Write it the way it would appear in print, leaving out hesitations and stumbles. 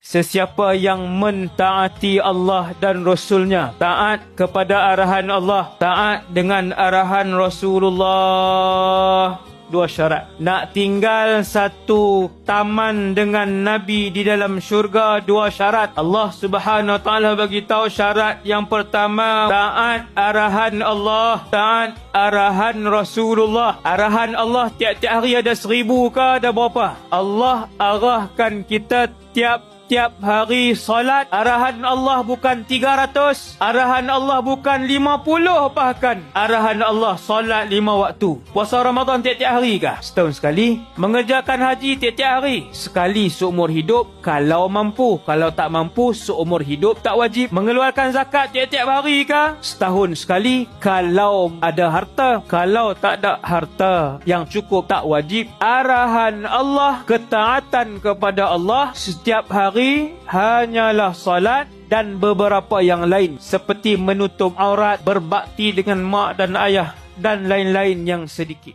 Sesiapa yang mentaati Allah dan Rasulnya, taat kepada arahan Allah, taat dengan arahan Rasulullah. 2 syarat. Nak tinggal satu taman dengan Nabi di dalam syurga, 2 syarat. Allah Subhanahu Wa Taala bagi tahu syarat yang pertama, taat arahan Allah, taat arahan Rasulullah. Arahan Allah tiap-tiap hari ada 1000 ke ada berapa? Allah arahkan kita tiap hari solat. Arahan Allah bukan 300, arahan Allah bukan 50, bahkan arahan Allah solat 5 waktu. Puasa Ramadan tiap-tiap hari kah? Setahun sekali. Mengerjakan haji tiap-tiap hari, sekali seumur hidup kalau mampu. Kalau tak mampu, seumur hidup tak wajib. Mengeluarkan zakat tiap-tiap hari kah? Setahun sekali kalau ada harta. Kalau tak ada harta yang cukup, tak wajib. Arahan Allah, ketaatan kepada Allah setiap hari hanyalah salat dan beberapa yang lain seperti menutup aurat, berbakti dengan mak dan ayah dan lain-lain yang sedikit.